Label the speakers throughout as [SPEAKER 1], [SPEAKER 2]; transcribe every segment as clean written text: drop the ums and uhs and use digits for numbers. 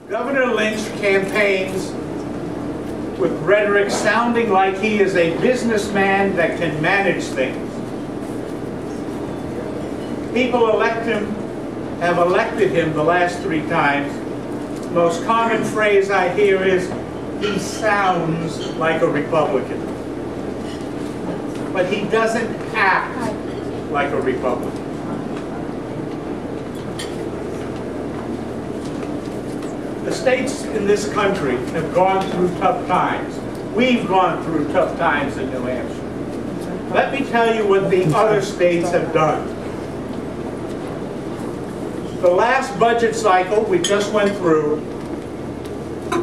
[SPEAKER 1] Governor Lynch campaigns with rhetoric sounding like he is a businessman that can manage things. People have elected him the last 3 times. The most common phrase I hear is, he sounds like a Republican. But he doesn't act like a Republican. The states in this country have gone through tough times. We've gone through tough times in New Hampshire. Let me tell you what the other states have done. The last budget cycle we just went through,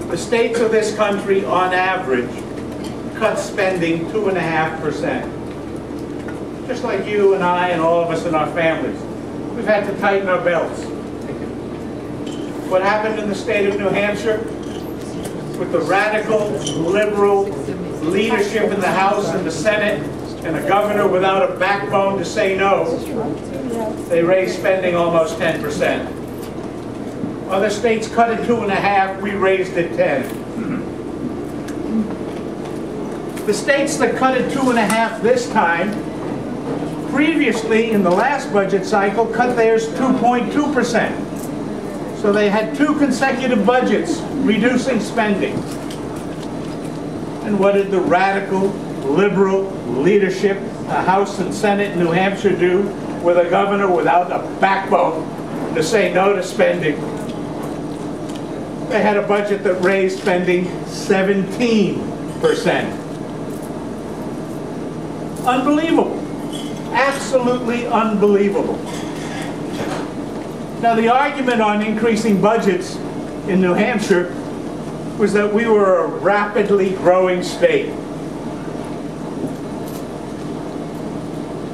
[SPEAKER 1] the states of this country, on average, cut spending 2.5%. Just like you and I and all of us in our families. We've had to tighten our belts. What happened in the state of New Hampshire with the radical, liberal leadership in the House and the Senate and a governor without a backbone to say no, they raised spending almost 10%. Other states cut it 2.5%, we raised it 10%. The states that cut it 2.5% this time, previously in the last budget cycle, cut theirs 2.2%. So they had 2 consecutive budgets reducing spending. And what did the radical, liberal leadership, the House and Senate in New Hampshire do with a governor without a backbone to say no to spending? They had a budget that raised spending 17%. Unbelievable. Absolutely unbelievable. Now, the argument on increasing budgets in New Hampshire was that we were a rapidly growing state.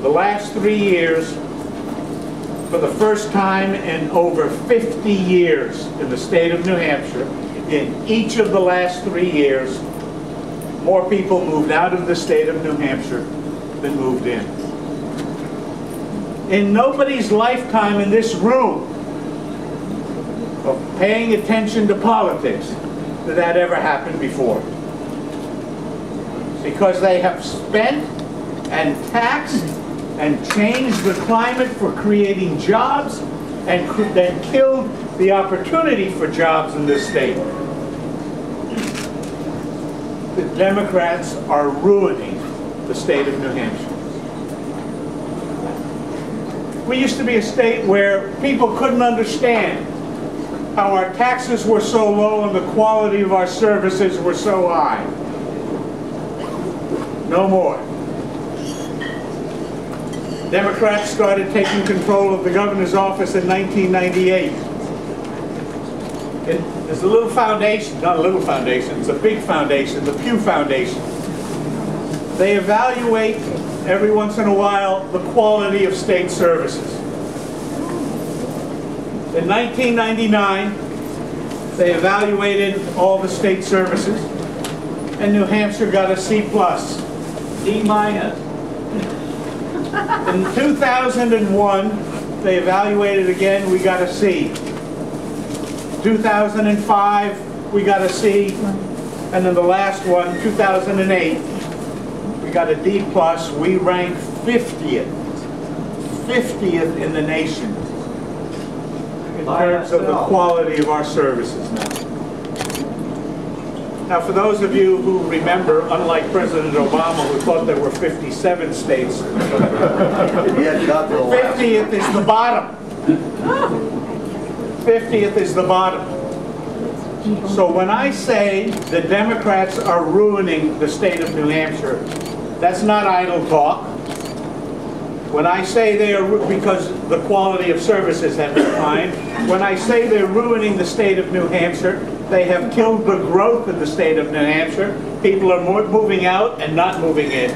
[SPEAKER 1] The last 3 years, for the first time in over 50 years in the state of New Hampshire, in each of the last 3 years, more people moved out of the state of New Hampshire than moved in. In nobody's lifetime in this room of paying attention to politics did that ever happen before. Because they have spent and taxed and changed the climate for creating jobs and then killed the opportunity for jobs in this state. The Democrats are ruining the state of New Hampshire. We used to be a state where people couldn't understand how our taxes were so low and the quality of our services were so high. No more. Democrats started taking control of the governor's office in 1998. There's a little foundation, not a little foundation, it's a big foundation, the Pew Foundation. They evaluate every once in a while the quality of state services. In 1999, they evaluated all the state services, and New Hampshire got a C+, D-. In 2001, they evaluated again, we got a C. 2005, we got a C, and then the last one, 2008, we got a D+. We ranked 50th in the nation in terms of the quality of our services now. Now, for those of you who remember, unlike President Obama, who thought there were 57 states, 50th is the bottom. 50th is the bottom. So when I say the Democrats are ruining the state of New Hampshire, that's not idle talk. When I say they are, because the quality of services have declined, when I say they're ruining the state of New Hampshire, they have killed the growth of the state of New Hampshire. People are moving out and not moving in.